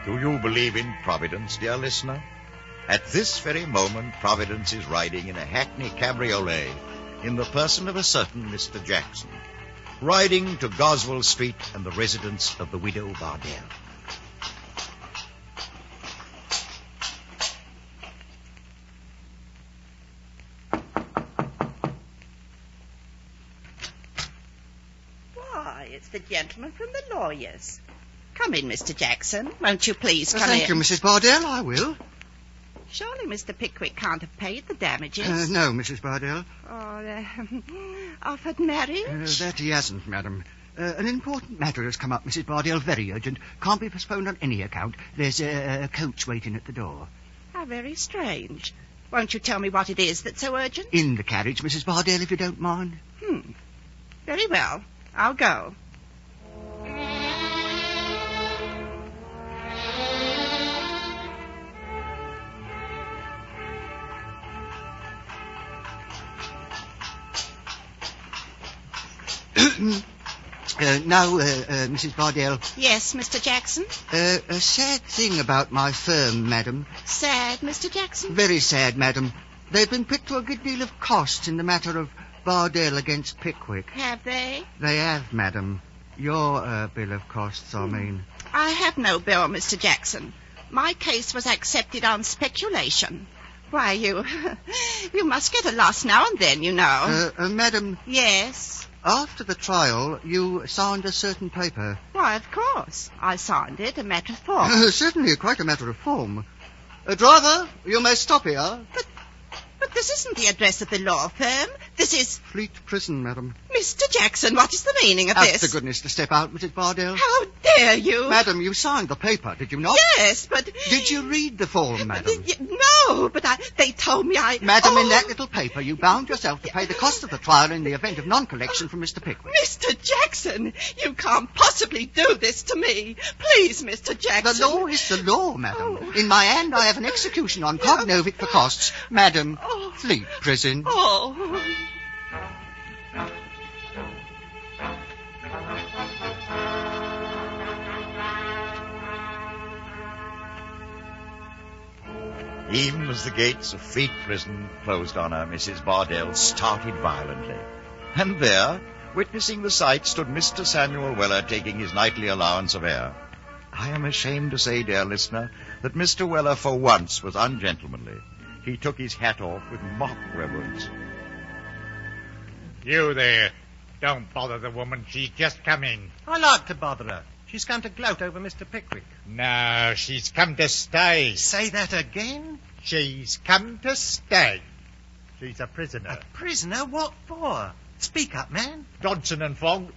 Do you believe in Providence, dear listener? At this very moment, Providence is riding in a hackney cabriolet in the person of a certain Mr. Jackson, riding to Goswell Street and the residence of the widow Bardell. Why, it's the gentleman from the lawyers. Come in, Mr. Jackson. Won't you please come in? Thank you, Mrs. Bardell. I will. Surely Mr. Pickwick can't have paid the damages. No, Mrs. Bardell. Offered marriage? That he hasn't, madam. An important matter has come up, Mrs. Bardell, very urgent. Can't be postponed on any account. There's a coach waiting at the door. How very strange. Won't you tell me what it is that's so urgent? In the carriage, Mrs. Bardell, if you don't mind. Very well. I'll go. Now, Mrs. Bardell. Yes, Mr. Jackson? A sad thing about my firm, madam. Sad, Mr. Jackson? Very sad, madam. They've been put to a good deal of costs in the matter of Bardell against Pickwick. Have they? They have, madam. Your bill of costs, I mean. I have no bill, Mr. Jackson. My case was accepted on speculation. Why, you must get a loss now and then, you know. Madam. Yes? After the trial, you signed a certain paper. Why, of course. I signed it, a matter of form. Certainly, quite a matter of form. Driver, you may stop here. But this isn't the address of the law firm. This is... Fleet Prison, madam. Mr. Jackson, what is the meaning of this? Ask the goodness to step out, Mrs. Bardell. How dare you? Madam, you signed the paper, did you not? Yes, but... Did you read the form, madam? No, but they told me I... Madam, in that little paper, you bound yourself to pay the cost of the trial in the event of non-collection from Mr. Pickwick. Mr. Jackson, you can't possibly do this to me. Please, Mr. Jackson. The law is the law, madam. In my hand, I have an execution on Cognovit for costs. Madam, Fleet Prison. Oh... Even as the gates of Fleet Prison closed on her, Mrs. Bardell started violently. And there, witnessing the sight, stood Mr. Samuel Weller taking his nightly allowance of air. I am ashamed to say, dear listener, that Mr. Weller for once was ungentlemanly. He took his hat off with mock reverence. You there. Don't bother the woman. She's just come in. I like to bother her. She's come to gloat over Mr. Pickwick. No, she's come to stay. Say that again? She's come to stay. She's a prisoner. A prisoner? What for? Speak up, man. Dodson and Fogg.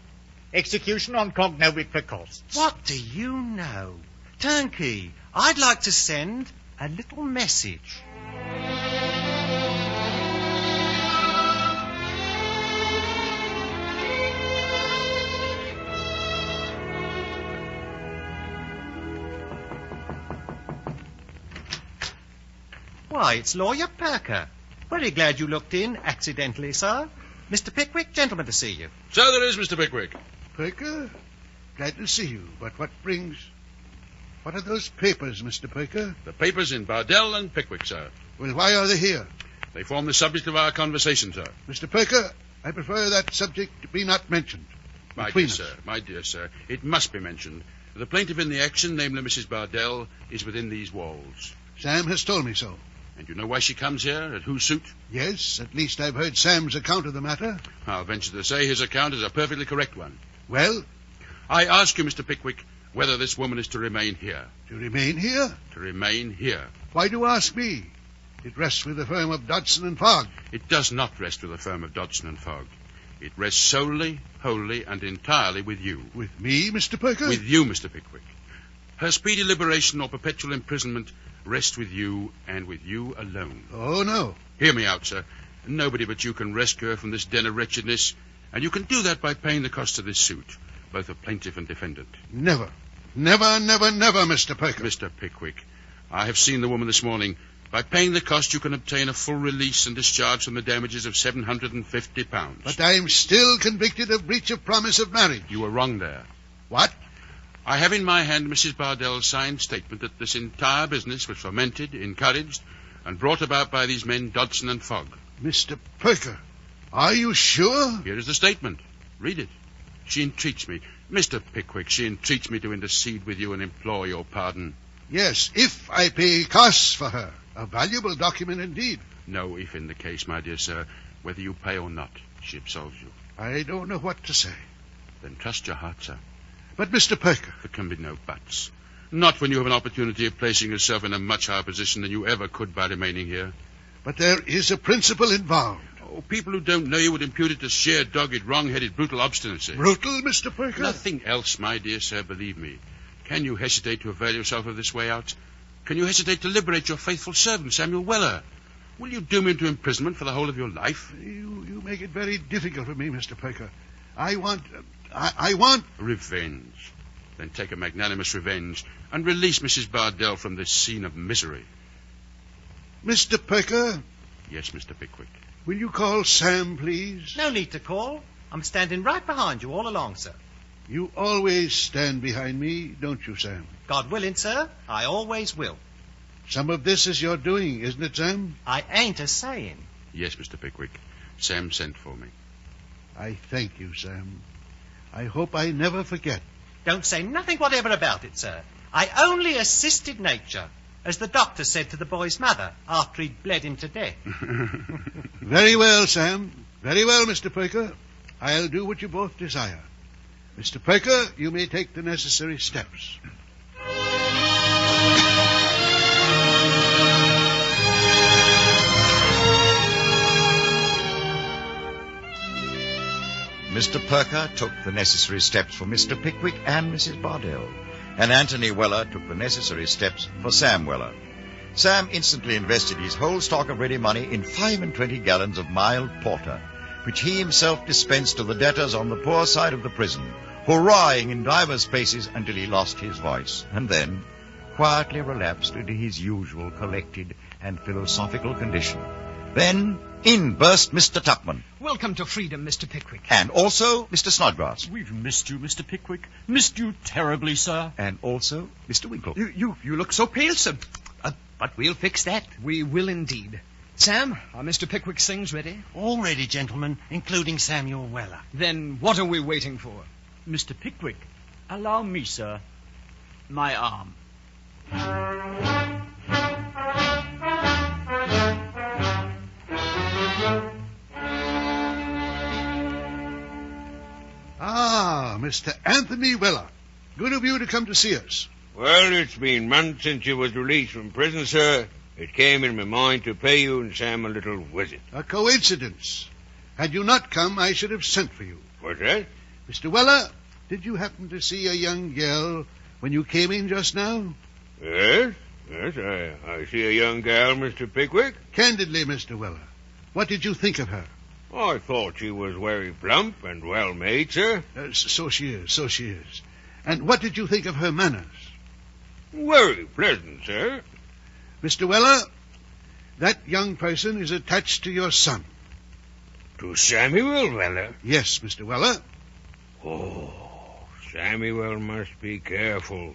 Execution on Cognovit for costs. What do you know? Turnkey, I'd like to send a little message. Why, it's Lawyer Perker. Very glad you looked in accidentally, sir. Mr. Pickwick, gentleman to see you. So there is, Mr. Pickwick. Perker? Glad to see you. But what are those papers, Mr. Perker? The papers in Bardell and Pickwick, sir. Well, why are they here? They form the subject of our conversation, sir. Mr. Perker, I prefer that subject to be not mentioned. My dear sir, it must be mentioned. The plaintiff in the action, namely Mrs. Bardell, is within these walls. Sam has told me so. And you know why she comes here? At whose suit? Yes, at least I've heard Sam's account of the matter. I'll venture to say his account is a perfectly correct one. Well? I ask you, Mr. Pickwick, whether this woman is to remain here. To remain here? To remain here. Why do you ask me? It rests with the firm of Dodson and Fogg. It does not rest with the firm of Dodson and Fogg. It rests solely, wholly, and entirely with you. With me, Mr. Perker? With you, Mr. Pickwick. Her speedy liberation or perpetual imprisonment rests with you and with you alone. Oh, no. Hear me out, sir. Nobody but you can rescue her from this den of wretchedness, and you can do that by paying the cost of this suit. both of plaintiff and defendant. Never, Mr. Perker. Mr. Pickwick, I have seen the woman this morning. By paying the cost, you can obtain a full release and discharge from the damages of £750. But I'm still convicted of breach of promise of marriage. You were wrong there. What? I have in my hand Mrs. Bardell's signed statement that this entire business was fomented, encouraged, and brought about by these men, Dodson and Fogg. Mr. Perker, are you sure? Here is the statement. Read it. She entreats me. Mr. Pickwick, she entreats me to intercede with you and implore your pardon. Yes, if I pay costs for her. A valuable document indeed. No if in the case, my dear sir. Whether you pay or not, she absolves you. I don't know what to say. Then trust your heart, sir. But, Mr. Perker... There can be no buts. Not when you have an opportunity of placing yourself in a much higher position than you ever could by remaining here. But there is a principle involved. Oh, people who don't know you would impute it to sheer, dogged, wrong-headed, brutal obstinacy. Brutal, Mr. Perker? Nothing else, my dear sir, believe me. Can you hesitate to avail yourself of this way out? Can you hesitate to liberate your faithful servant, Samuel Weller? Will you doom him to imprisonment for the whole of your life? You make it very difficult for me, Mr. Perker. I want... Revenge. Then take a magnanimous revenge and release Mrs. Bardell from this scene of misery. Mr. Perker? Yes, Mr. Pickwick. Will you call Sam, please? No need to call. I'm standing right behind you all along, sir. You always stand behind me, don't you, Sam? God willing, sir, I always will. Some of this is your doing, isn't it, Sam? I ain't a saying. Yes, Mr. Pickwick. Sam sent for me. I thank you, Sam. I hope I never forget. Don't say nothing whatever about it, sir. I only assisted nature, as the doctor said to the boy's mother after he'd bled him to death. Very well, Sam. Very well, Mr. Perker. I'll do what you both desire. Mr. Perker, you may take the necessary steps. Mr. Perker took the necessary steps for Mr. Pickwick and Mrs. Bardell, and Anthony Weller took the necessary steps for Sam Weller. Sam instantly invested his whole stock of ready money in 25 gallons of mild porter, which he himself dispensed to the debtors on the poor side of the prison, hurrahing in divers places until he lost his voice, and then quietly relapsed into his usual collected and philosophical condition. Then in burst Mr. Tupman. Welcome to freedom, Mr. Pickwick. And also Mr. Snodgrass. We've missed you, Mr. Pickwick. Missed you terribly, sir. And also Mr. Winkle. You look so pale, sir. But we'll fix that. We will indeed. Sam, are Mr. Pickwick's things ready? All ready, gentlemen, including Samuel Weller. Then what are we waiting for? Mr. Pickwick, allow me, sir. My arm. Ah, Mr. Anthony Weller. Good of you to come to see us. Well, it's been months since you was released from prison, sir. It came in my mind to pay you and Sam a little visit. A coincidence. Had you not come, I should have sent for you. What's that? Mr. Weller, did you happen to see a young girl when you came in just now? Yes, I see a young gal, Mr. Pickwick. Candidly, Mr. Weller, what did you think of her? I thought she was very plump and well made, sir. So she is. And what did you think of her manners? Very pleasant, sir. Mr. Weller, that young person is attached to your son. To Samuel Weller? Yes, Mr. Weller. Oh, Samuel must be careful.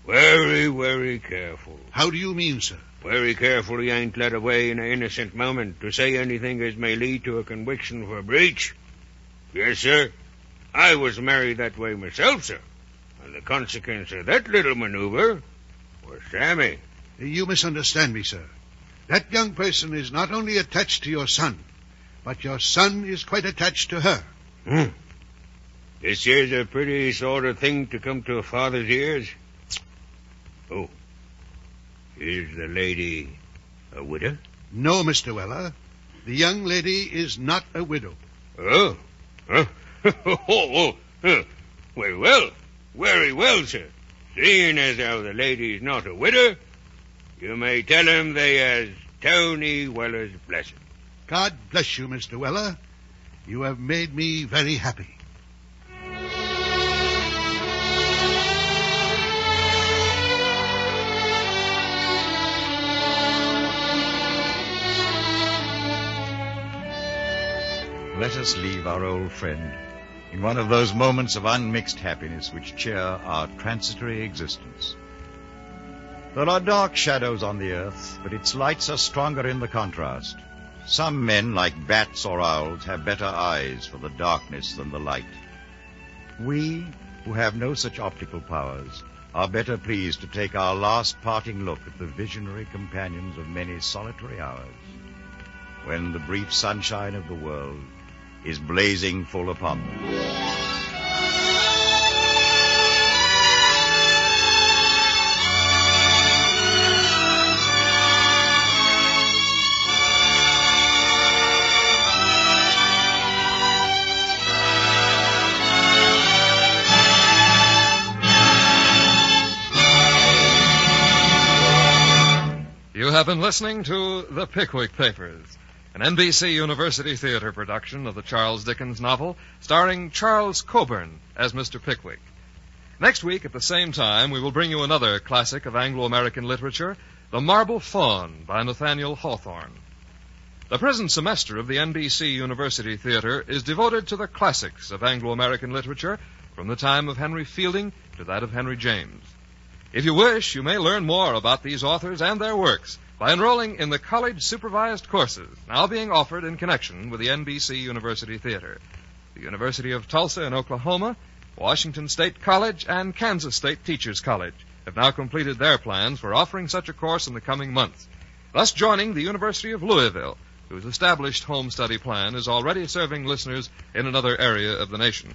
Very, very careful. How do you mean, sir? Very careful he ain't led away in an innocent moment to say anything as may lead to a conviction for breach. Yes, sir. I was married that way myself, sir. And the consequence of that little maneuver was Sammy. You misunderstand me, sir. That young person is not only attached to your son, but your son is quite attached to her. This here's a pretty sort of thing to come to a father's ears. Oh, is the lady a widow? No, Mr. Weller. The young lady is not a widow. Oh? Well, very well, sir. Seeing as how the lady's not a widow, you may tell him they has Tony Weller's blessing. God bless you, Mr. Weller. You have made me very happy. let us leave our old friend in one of those moments of unmixed happiness which cheer our transitory existence. There are dark shadows on the earth, but its lights are stronger in the contrast. Some men, like bats or owls, have better eyes for the darkness than the light. We, who have no such optical powers, are better pleased to take our last parting look at the visionary companions of many solitary hours, when the brief sunshine of the world is blazing full upon them. You have been listening to The Pickwick Papers, an NBC University Theater production of the Charles Dickens novel starring Charles Coburn as Mr. Pickwick. Next week at the same time, we will bring you another classic of Anglo-American literature, The Marble Faun by Nathaniel Hawthorne. The present semester of the NBC University Theater is devoted to the classics of Anglo-American literature from the time of Henry Fielding to that of Henry James. If you wish, you may learn more about these authors and their works by enrolling in the college-supervised courses now being offered in connection with the NBC University Theater. The University of Tulsa in Oklahoma, Washington State College, and Kansas State Teachers College have now completed their plans for offering such a course in the coming months, thus joining the University of Louisville, whose established home study plan is already serving listeners in another area of the nation.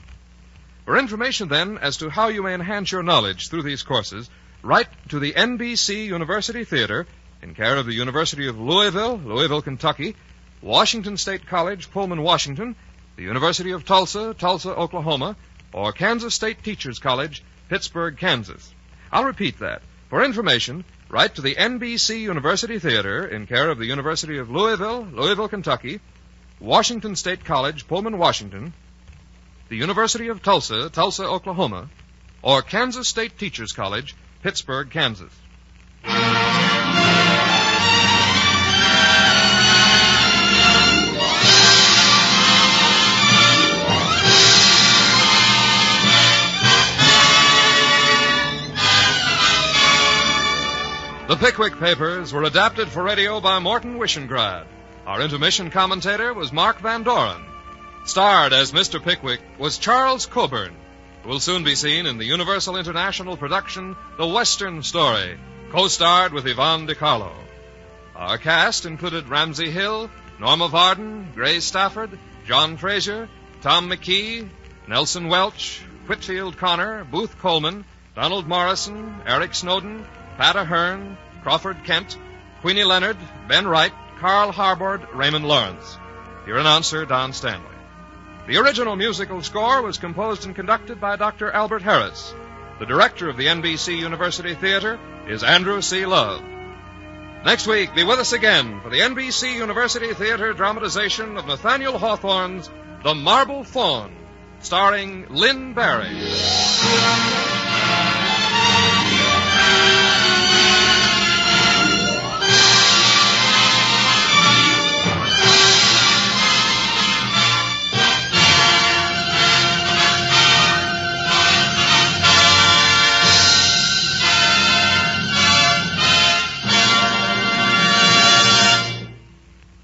For information, then, as to how you may enhance your knowledge through these courses, write to the NBC University Theater in care of the University of Louisville, Kentucky, Washington State College, Pullman, Washington, the University of Tulsa, Oklahoma, or Kansas State Teachers College, Pittsburgh, Kansas. I'll repeat that. For information, write to the NBC University Theater in care of the University of Louisville, Kentucky, Washington State College, Pullman, Washington, the University of Tulsa, Oklahoma, or Kansas State Teachers College, Pittsburgh, Kansas. The Pickwick Papers were adapted for radio by Morton Wishengrad. Our intermission commentator was Mark Van Doren. Starred as Mr. Pickwick was Charles Coburn, who will soon be seen in the Universal International production The Western Story, co-starred with Yvonne DiCarlo. Our cast included Ramsey Hill, Norma Varden, Grace Stafford, John Frazier, Tom McKee, Nelson Welch, Whitfield Connor, Booth Coleman, Donald Morrison, Eric Snowden, Pat Ahern, Crawford Kent, Queenie Leonard, Ben Wright, Carl Harbord, Raymond Lawrence. Your announcer, Don Stanley. The original musical score was composed and conducted by Dr. Albert Harris. The director of the NBC University Theater is Andrew C. Love. Next week, be with us again for the NBC University Theater dramatization of Nathaniel Hawthorne's The Marble Faun, starring Lynn Barry.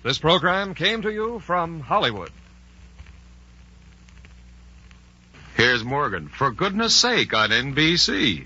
This program came to you from Hollywood. Here's Morgan. For goodness sake, on NBC.